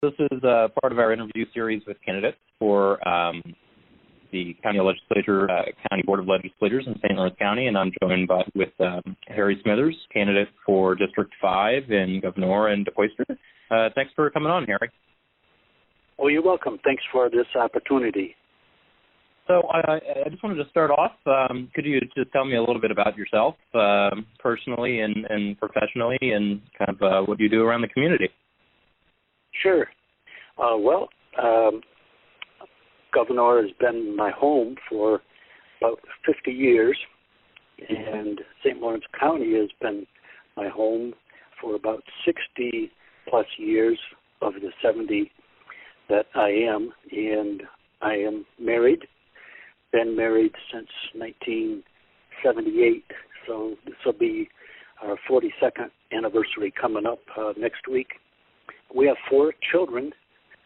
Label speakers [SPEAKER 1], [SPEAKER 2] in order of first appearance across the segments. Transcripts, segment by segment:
[SPEAKER 1] This is part of our interview series with candidates for the County Legislature, County Board of Legislators in St. Louis County, and I'm joined with Harry Smithers, candidate for District 5 in Gouverneur and DePoister. Thanks for coming on, Harry.
[SPEAKER 2] Oh, you're welcome. Thanks for this opportunity.
[SPEAKER 1] So I just wanted to start off. Could you just tell me a little bit about yourself, personally and professionally, and kind of what you do around the community?
[SPEAKER 2] Sure. Gouverneur has been my home for about 50 years, and St. Lawrence County has been my home for about 60-plus years of the 70 that I am, and I am married, been married since 1978, so this will be our 42nd anniversary coming up next week. We have 4 children.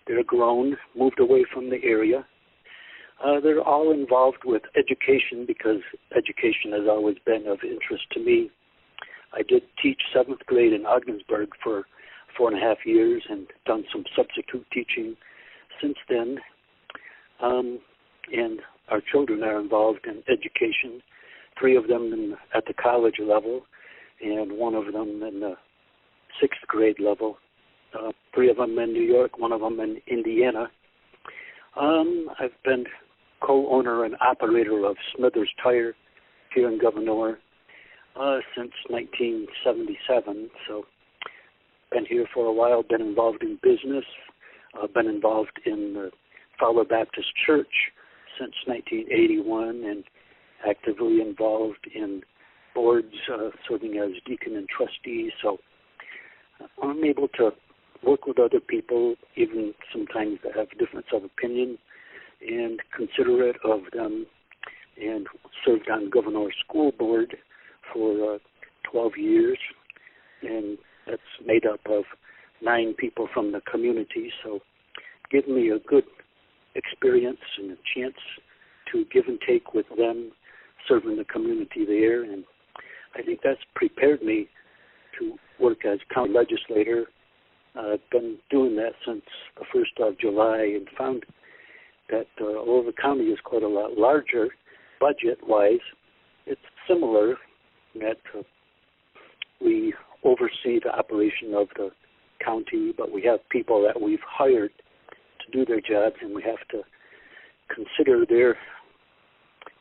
[SPEAKER 2] They're grown, moved away from the area. They're all involved with education because education has always been of interest to me. I did teach 7th grade in Ogdensburg for 4.5 years and done some substitute teaching since then. And our children are involved in education, 3 of them at the college level and 1 of them in the 6th grade level. 3 of them in New York, 1 of them in Indiana. I've been co-owner and operator of Smithers Tire here in Gouverneur since 1977. So been here for a while, been involved in business, been involved in the Fowler Baptist Church since 1981 and actively involved in boards, serving as deacon and trustee. So I'm able to work with other people, even sometimes that have difference of opinion, and considerate of them, and served on Gouverneur School Board for 12 years, and that's made up of 9 people from the community, so give me a good experience and a chance to give and take with them, serving the community there, and I think that's prepared me to work as county legislator. I've been doing that since the 1st of July and found that although the county is quite a lot larger budget-wise, it's similar in that we oversee the operation of the county, but we have people that we've hired to do their jobs, and we have to consider their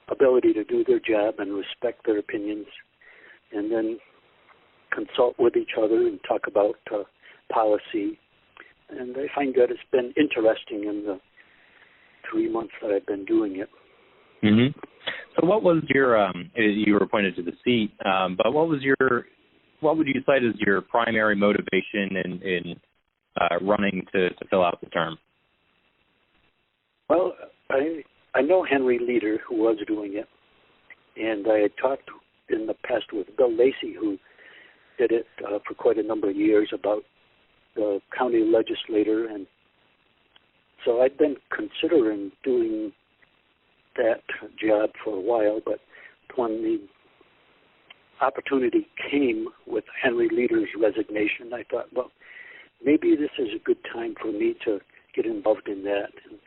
[SPEAKER 2] ability to do their job and respect their opinions, and then consult with each other and talk about policy. And I find that it's been interesting in the 3 months that I've been doing it.
[SPEAKER 1] Mm-hmm. So what was your, you were appointed to the seat, but what would you cite as your primary motivation in running to fill out the term?
[SPEAKER 2] Well, I know Henry Leader, who was doing it, and I had talked in the past with Bill Lacey, who did it for quite a number of years, about the county legislator, and so I'd been considering doing that job for a while, but when the opportunity came with Henry Leader's resignation, I thought, well, maybe this is a good time for me to get involved in that. And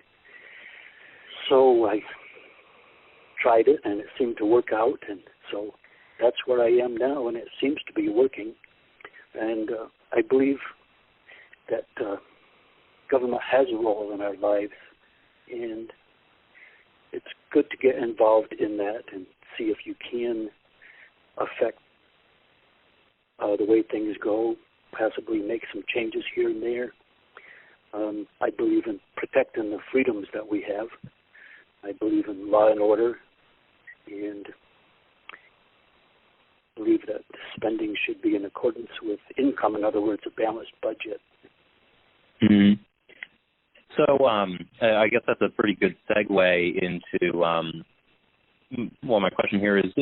[SPEAKER 2] so I tried it, and it seemed to work out, and so that's where I am now, and it seems to be working. And I believe that government has a role in our lives, and it's good to get involved in that and see if you can affect the way things go, possibly make some changes here and there. I believe in protecting the freedoms that we have. I believe in law and order, and believe that spending should be in accordance with income, in other words, a balanced budget.
[SPEAKER 1] Mm-hmm. So I guess that's a pretty good segue into, well, my question here is,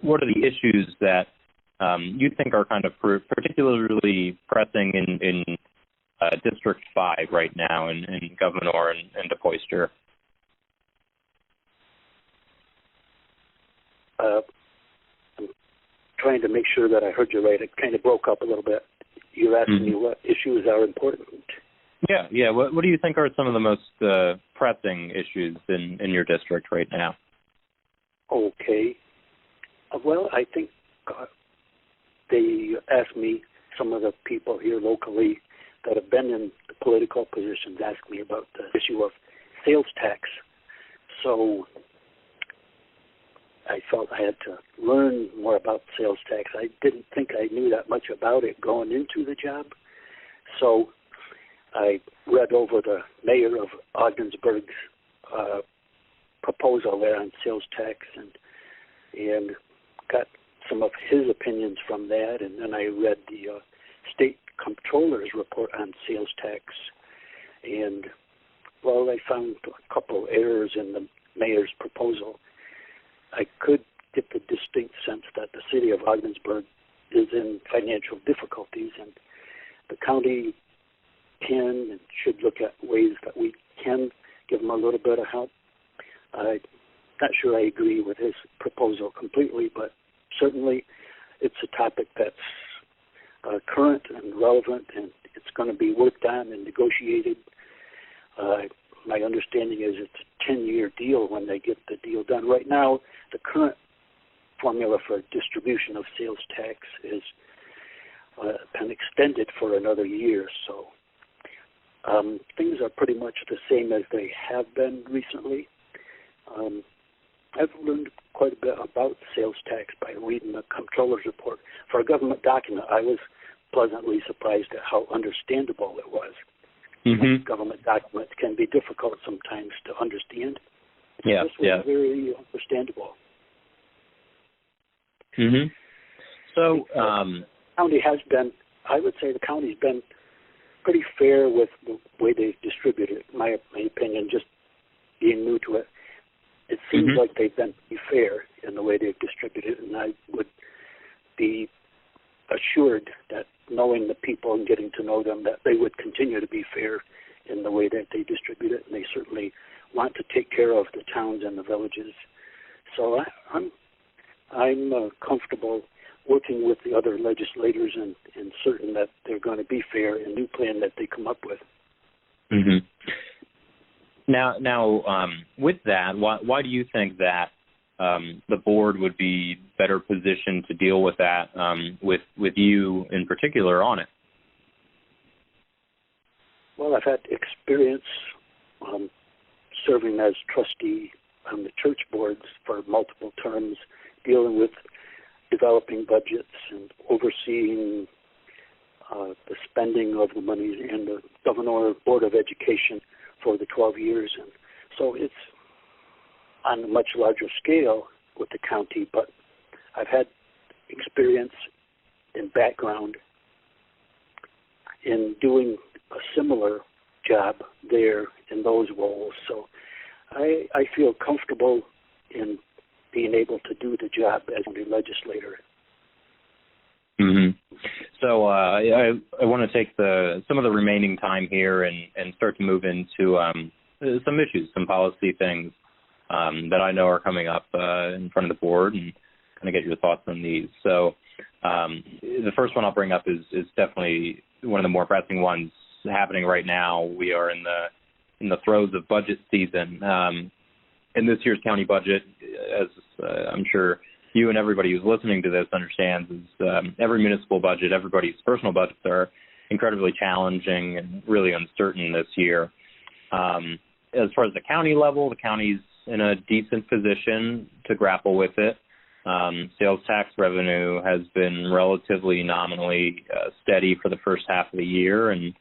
[SPEAKER 1] what are the issues that you think are kind of particularly pressing in District 5 right now in Gouverneur and DePoister?
[SPEAKER 2] I'm trying to make sure that I heard you right. It kind of broke up a little bit. You're asking me what issues are important.
[SPEAKER 1] Yeah. What do you think are some of the most pressing issues in your district right now?
[SPEAKER 2] Okay. Well, I think they asked me, some of the people here locally that have been in the political positions asked me about the issue of sales tax. So I felt I had to learn more about sales tax. I didn't think I knew that much about it going into the job. So I read over the mayor of Ogdensburg's proposal there on sales tax and got some of his opinions from that, and then I read the state comptroller's report on sales tax, and well, I found a couple errors in the mayor's proposal. I could get the distinct sense that the city of Ogdensburg is in financial difficulties, and the county can and should look at ways that we can give them a little bit of help. I'm not sure I agree with his proposal completely, but certainly it's a topic that's current and relevant, and it's going to be worked on and negotiated. My understanding is it's a 10-year deal when they get the deal done. Right now, the current formula for distribution of sales tax is been extended for another year, so things are pretty much the same as they have been recently. I've learned quite a bit about sales tax by reading the comptroller's report. For a government document, I was pleasantly surprised at how understandable it was.
[SPEAKER 1] Mm-hmm.
[SPEAKER 2] Government documents can be difficult sometimes to understand.
[SPEAKER 1] Yeah,
[SPEAKER 2] this was very understandable.
[SPEAKER 1] Mm-hmm. So,
[SPEAKER 2] the county has been, I would say the county's been pretty fair with the way they distribute it, in my opinion, just being new to it. It seems like they've been pretty fair in the way they've distributed it, and I would be assured that knowing the people and getting to know them, that they would continue to be fair in the way that they distribute it, and they certainly want to take care of the towns and the villages. So I'm comfortable working with the other legislators and certain that they're going to be fair in the new plan that they come up with.
[SPEAKER 1] Mm-hmm. Now, with that, why do you think that the board would be better positioned to deal with that, with you in particular on it?
[SPEAKER 2] Well, I've had experience serving as trustee on the church boards for multiple terms, dealing with developing budgets and overseeing the spending of the money, and the County Board of Education for the 12 years. And so it's on a much larger scale with the county, but I've had experience and background in doing a similar job there in those roles. So I feel comfortable in being able to do the job as a legislator.
[SPEAKER 1] Mm-hmm. So I want to take some of the remaining time here and start to move into some issues, some policy things that I know are coming up in front of the board, and kind of get your thoughts on these. So the first one I'll bring up is definitely one of the more pressing ones happening right now. We are in the throes of budget season. And this year's county budget, as I'm sure you and everybody who's listening to this understands, is every municipal budget, everybody's personal budgets are incredibly challenging and really uncertain this year. As far as the county level, the county's in a decent position to grapple with it. Sales tax revenue has been relatively nominally steady for the first half of the year, and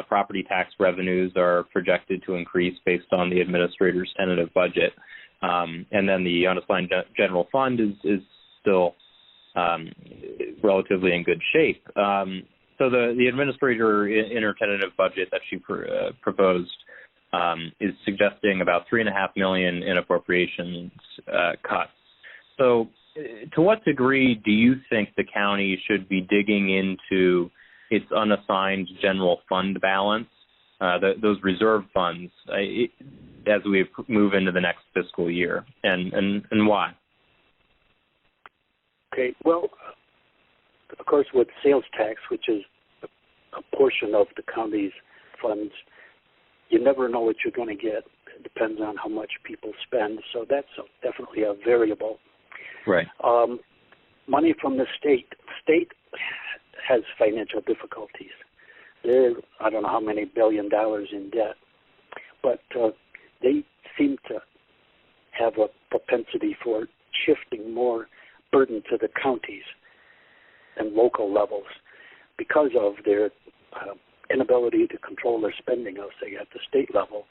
[SPEAKER 1] property tax revenues are projected to increase based on the administrator's tentative budget. And then the unassigned general fund is still relatively in good shape. So the administrator in her tentative budget that she proposed is suggesting about $3.5 million in appropriations cuts. So to what degree do you think the county should be digging into its unassigned general fund balance, those reserve funds, as we move into the next fiscal year, and why?
[SPEAKER 2] Okay, well, of course, with sales tax, which is a portion of the county's funds, you never know what you're going to get. It depends on how much people spend. So that's definitely a variable.
[SPEAKER 1] Right.
[SPEAKER 2] Money from the state. State has financial difficulties. They're, I don't know how many $1 billion in debt, but they seem to have a propensity for shifting more burden to the counties and local levels because of their inability to control their spending, I'll say, at the state level.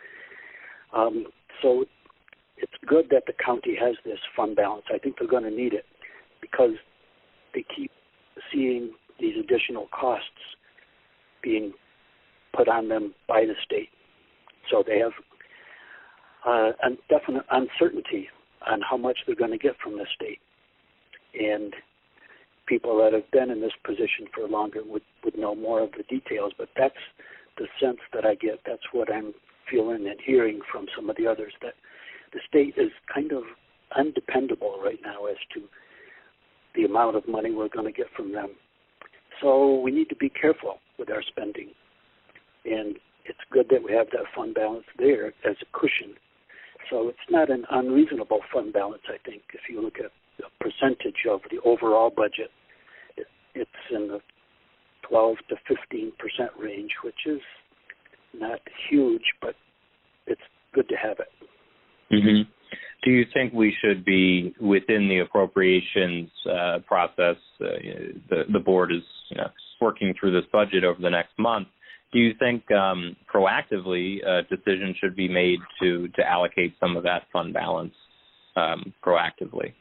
[SPEAKER 2] So it's good that the county has this fund balance. I think they're going to need it because they keep seeing these additional costs being put on them by the state. So they have a definite uncertainty on how much they're going to get from the state. And people that have been in this position for longer would know more of the details, but that's the sense that I get. That's what I'm feeling and hearing from some of the others, that the state is kind of undependable right now as to the amount of money we're going to get from them. So we need to be careful with our spending. And it's good that we have that fund balance there as a cushion. So it's not an unreasonable fund balance, I think. If you look at the percentage of the overall budget, it's in the 12 to 15% range, which is not huge, but it's good to have it.
[SPEAKER 1] Mm-hmm. Do you think we should be within the appropriations process? The board is working through this budget over the next month. Do you think proactively a decision should be made to allocate some of that fund balance proactively?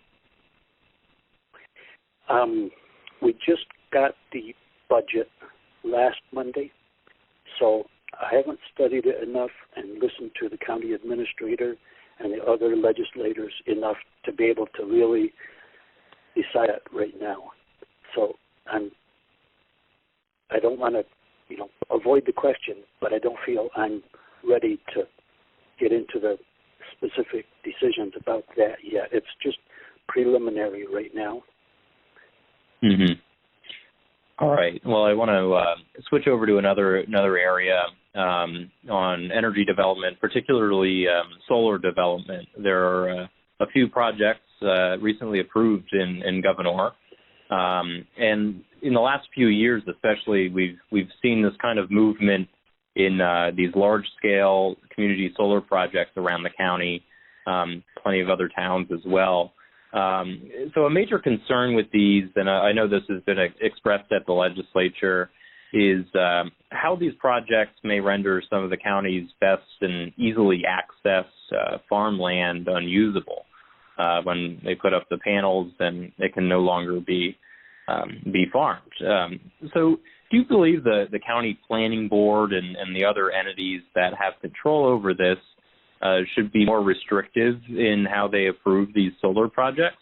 [SPEAKER 2] We just got the budget last Monday, so I haven't studied it enough and listened to the county administrator and the other legislators enough to be able to really decide it right now. So I don't want to, avoid the question, but I don't feel I'm ready to get into the specific decisions about that yet. It's just preliminary right now.
[SPEAKER 1] Mm-hmm. All right. Well, I want to switch over to another area on energy development, particularly solar development. There are a few projects recently approved in Gouverneur, and in the last few years, especially, we've seen this kind of movement in these large-scale community solar projects around the county, plenty of other towns as well. So a major concern with these, and I know this has been expressed at the legislature, is how these projects may render some of the county's best and easily accessed farmland unusable. When they put up the panels, then it can no longer be farmed. So do you believe the county planning board and the other entities that have control over this should be more restrictive in how they approve these solar projects?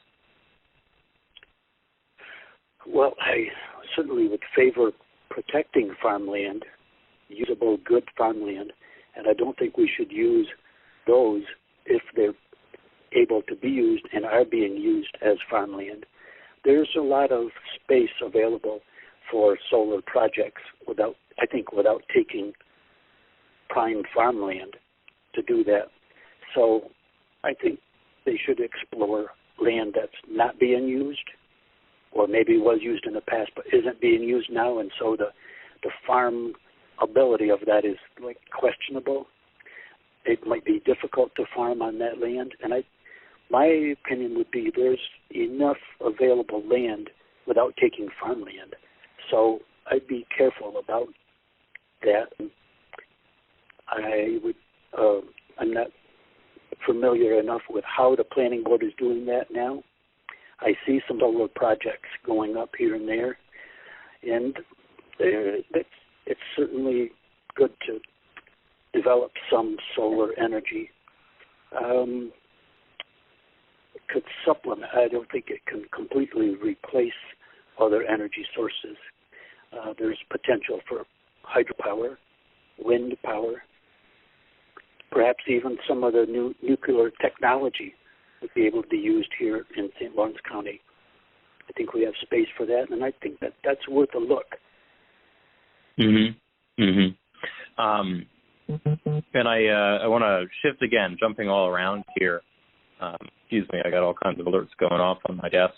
[SPEAKER 2] Well, I certainly would favor protecting farmland, usable, good farmland, and I don't think we should use those if they're able to be used and are being used as farmland. There's a lot of space available for solar projects without taking prime farmland to do that. So I think they should explore land that's not being used, or maybe was used in the past but isn't being used now, and so the farm ability of that is questionable. It might be difficult to farm on that land, and my opinion would be there's enough available land without taking farmland. So I'd be careful about that. I'm not familiar enough with how the planning board is doing that now. I see some solar projects going up here and there, and it's certainly good to develop some solar energy. It could supplement. I don't think it can completely replace other energy sources. There's potential for hydropower, wind power, perhaps even some of the new nuclear technology would be able to be used here in St. Lawrence County. I think we have space for that, and I think that's worth a look.
[SPEAKER 1] Mm-hmm. Mm-hmm. And I want to shift again, jumping all around here. Excuse me, I got all kinds of alerts going off on my desk.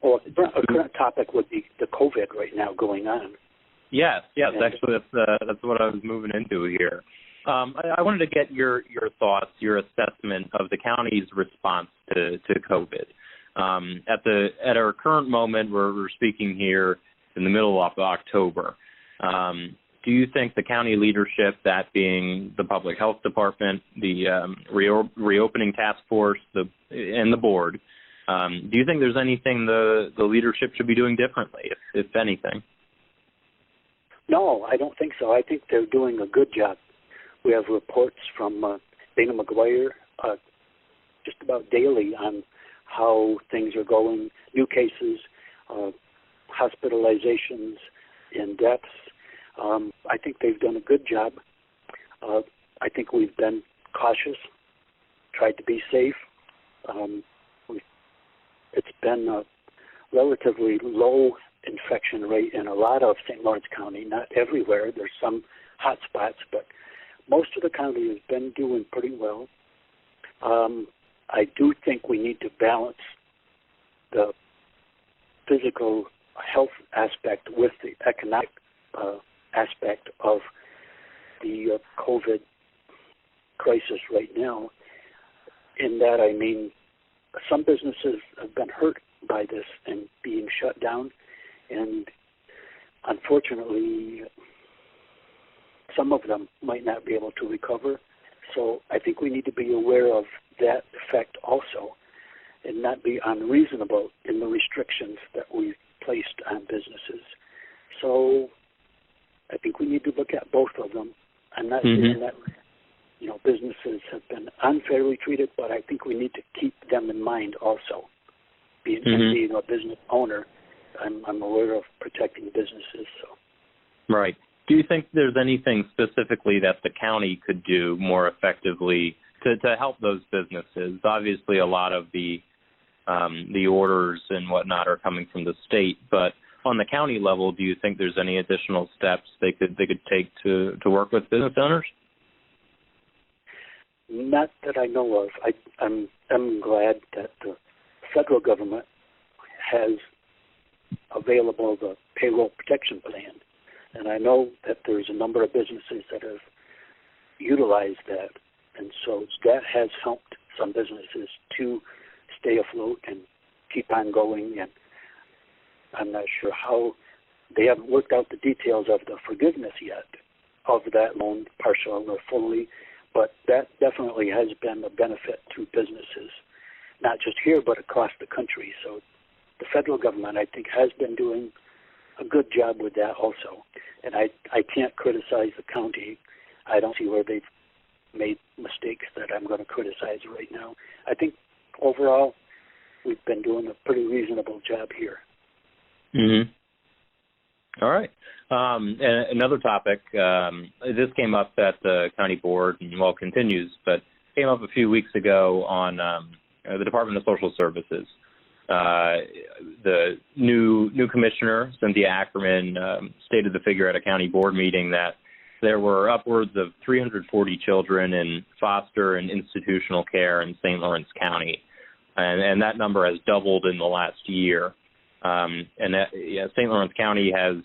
[SPEAKER 2] Well, a current topic would be the COVID right now going on.
[SPEAKER 1] Yes, actually, that's what I was moving into here. I wanted to get your thoughts, your assessment of the county's response to COVID. At our current moment, we're speaking here in the middle of October. Do you think the county leadership, that being the public health department, the reopening task force, and the board, do you think there's anything the leadership should be doing differently, if anything?
[SPEAKER 2] No, I don't think so. I think they're doing a good job. We have reports from Dana McGuire just about daily on how things are going, new cases, hospitalizations, and deaths. I think they've done a good job. I think we've been cautious, tried to be safe. It's been a relatively low infection rate in a lot of St. Lawrence County, not everywhere. There's some hot spots, but most of the county has been doing pretty well. I do think we need to balance the physical health aspect with the economic aspect of the COVID crisis right now. In that, I mean, some businesses have been hurt by this and being shut down, and unfortunately, some of them might not be able to recover. So I think we need to be aware of that effect also and not be unreasonable in the restrictions that we've placed on businesses. So I think we need to look at both of them. I'm not saying that, businesses have been unfairly treated, but I think we need to keep them in mind also. Being a business owner, I'm aware of protecting businesses. So.
[SPEAKER 1] Right. Do you think there's anything specifically that the county could do more effectively to help those businesses? Obviously, a lot of the orders and whatnot are coming from the state, but on the county level, do you think there's any additional steps they could take to work with business owners?
[SPEAKER 2] Not that I know of. I'm glad that the federal government has available the payroll protection plan, and I know that there's a number of businesses that have utilized that, and so that has helped some businesses to stay afloat and keep on going. And I'm not sure how they haven't worked out the details of the forgiveness yet of that loan, partial or fully, but that definitely has been a benefit to businesses, not just here but across the country. So the federal government, I think, has been doing a good job with that also. And I can't criticize the county. I don't see where they've made mistakes that I'm going to criticize right now. I think overall we've been doing a pretty reasonable job here.
[SPEAKER 1] All right. And another topic, this came up at the county board and, continues, but came up a few weeks ago on the Department of Social Services. The new commissioner, Cynthia Ackerman, stated the figure at a county board meeting that there were upwards of 340 children in foster and institutional care in St. Lawrence County, and that number has doubled in the last year. St. Lawrence County has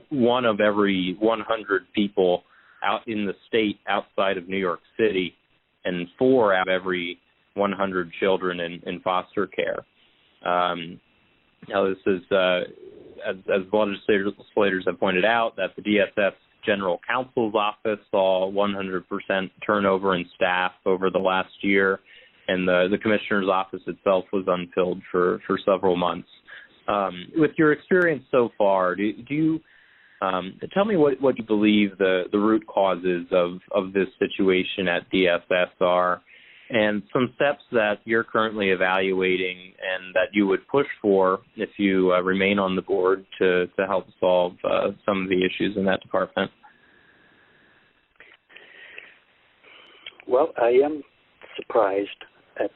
[SPEAKER 1] one of every 100 people out in the state outside of New York City, and 4 out of every 100 children in foster care. Now, this is, as legislators have pointed out, that the DSS General Counsel's office saw 100% turnover in staff over the last year, and the commissioner's office itself was unfilled for several months. With your experience so far, do you tell me what you believe the root causes of this situation at DSS are, and some steps that you're currently evaluating and that you would push for if you remain on the board to help solve some of the issues in that department?
[SPEAKER 2] Well, I am surprised at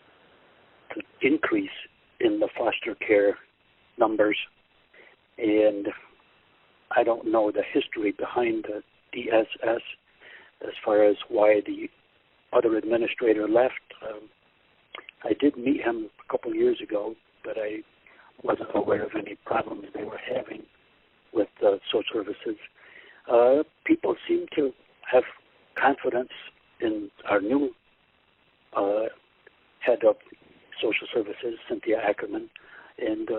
[SPEAKER 2] the increase in the foster care numbers, and I don't know the history behind DSS as far as why the other administrator left. I did meet him a couple years ago, but I wasn't aware of any problems they were having with social services. People seem to have confidence in our new head of social services, Cynthia Ackerman, and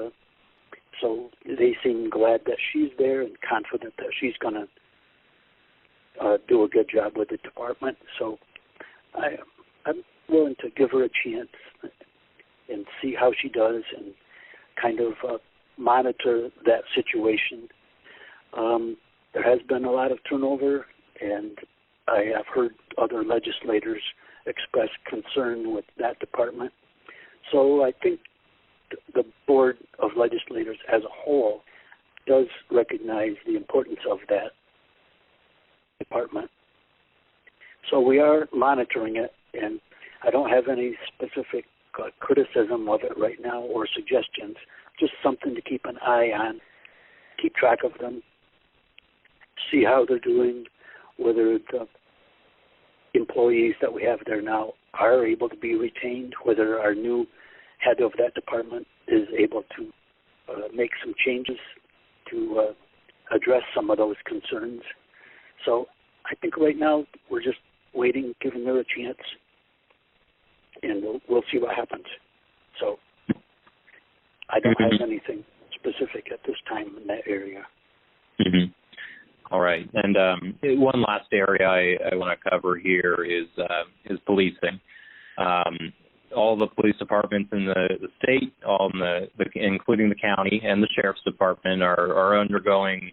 [SPEAKER 2] so they seem glad that she's there and confident that she's going to do a good job with the department. So I'm willing to give her a chance and see how she does and kind of monitor that situation. There has been a lot of turnover, and I have heard other legislators express concern with that department. So I think the Board of Legislators as a whole does recognize the importance of that department. So we are monitoring it, and I don't have any specific criticism of it right now or suggestions, just something to keep an eye on, keep track of them, see how they're doing, whether the employees that we have there now are able to be retained, whether our new head of that department is able to make some changes to address some of those concerns. So I think right now we're just waiting, giving her a chance, and we'll see what happens. So I don't have anything specific at this time in that area.
[SPEAKER 1] Mm-hmm. All right. And one last area I want to cover here is policing. All the police departments in the state, all in including the county and the sheriff's department, are undergoing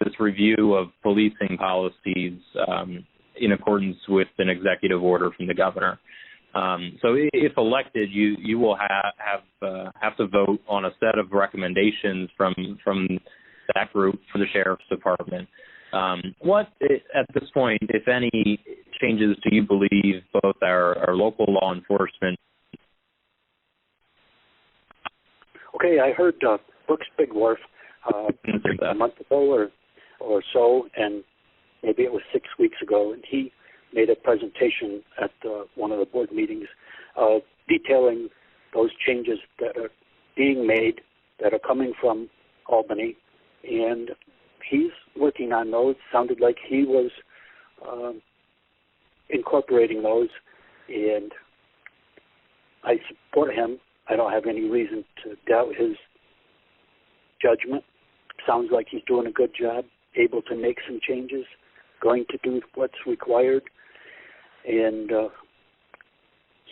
[SPEAKER 1] this review of policing policies in accordance with an executive order from the governor. So if elected, you will have to vote on a set of recommendations from that group for the sheriff's department. What, at this point, if any, changes do you believe both our local law enforcement?
[SPEAKER 2] Okay, I heard Brooks Bigworth a month ago or so, and maybe it was 6 weeks ago, and he made a presentation at one of the board meetings detailing those changes that are being made, that are coming from Albany, and he's working on those. Sounded like he was incorporating those, and I support him. I don't have any reason to doubt his judgment. Sounds like he's doing a good job, able to make some changes, going to do what's required. And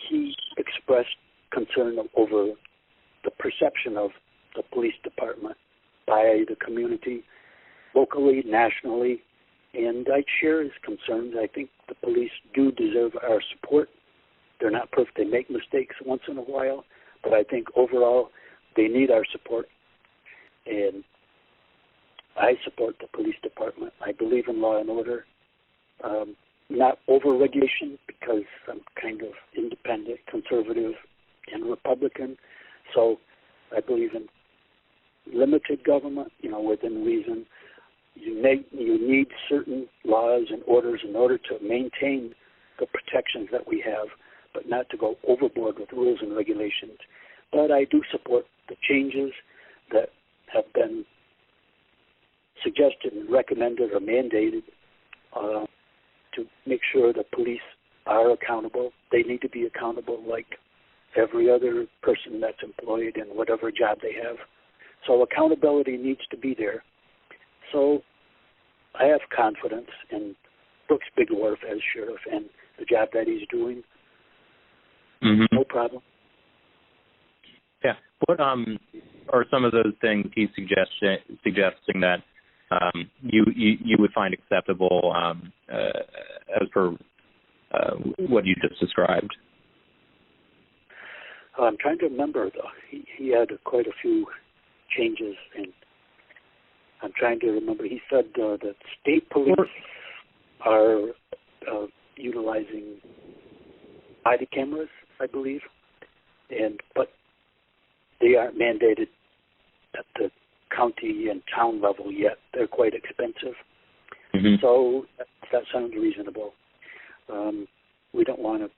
[SPEAKER 2] he expressed concern over the perception of the police department by the community, locally, nationally, and I share his concerns. I think the police do deserve our support. They're not perfect. They make mistakes once in a while, but I think overall they need our support. And I support the police department. I believe in law and order. Not over-regulation, because I'm kind of independent, conservative, and Republican. So I believe in limited government, within reason. You need certain laws and orders in order to maintain the protections that we have, but not to go overboard with rules and regulations. But I do support the changes that have been suggested and recommended or mandated to make sure the police are accountable. They need to be accountable like every other person that's employed in whatever job they have. So accountability needs to be there. So I have confidence in Brooks Bigworth as sheriff and the job that he's doing.
[SPEAKER 1] Mm-hmm.
[SPEAKER 2] No problem.
[SPEAKER 1] Yeah. What are some of those things he's suggesting that you would find acceptable as per what you just described? I'm trying to remember, though. He had quite a few changes, and I'm trying to remember. He said that state police are utilizing body cameras, I believe, but they aren't mandated at the county and town level yet. They're quite expensive.
[SPEAKER 2] So that sounds reasonable. We don't want to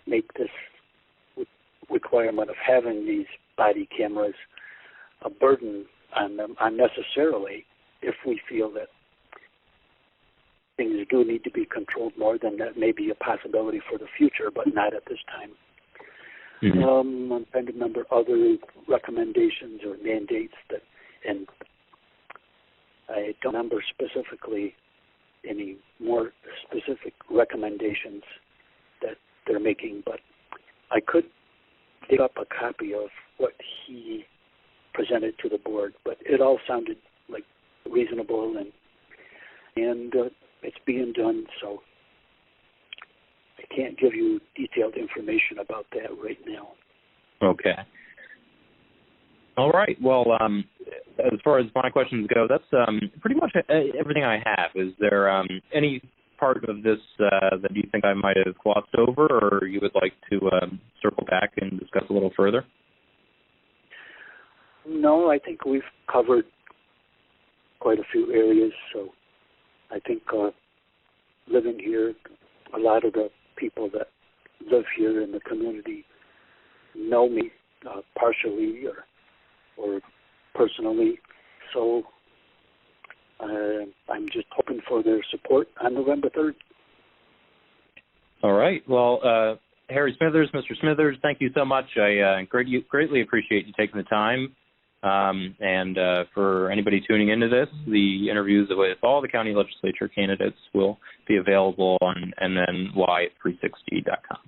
[SPEAKER 2] make this requirement of having these body cameras a burden on them unnecessarily. If we feel that things do need to be controlled more, then that may be a possibility for the future, but not at this time. I'm trying to remember other recommendations or mandates and I don't remember specifically any more specific recommendations that they're making, but I could dig up a copy of what he presented to the board, but it all sounded like reasonable and it's being done, so I can't give you detailed information about that right now.
[SPEAKER 1] Okay. All right. Well, as far as my questions go, that's pretty much everything I have. Is there any part of this that you think I might have glossed over, or you would like to circle back and discuss a little further?
[SPEAKER 2] No, I think we've covered quite a few areas. So I think living here, a lot of the people that live here in the community know me partially or personally. So I'm just hoping for their support on November 3rd.
[SPEAKER 1] All right. Well, Harry Smithers, Mr. Smithers, thank you so much. I greatly appreciate you taking the time. And for anybody tuning into this, the interviews with all the county legislature candidates will be available on NNY360.com.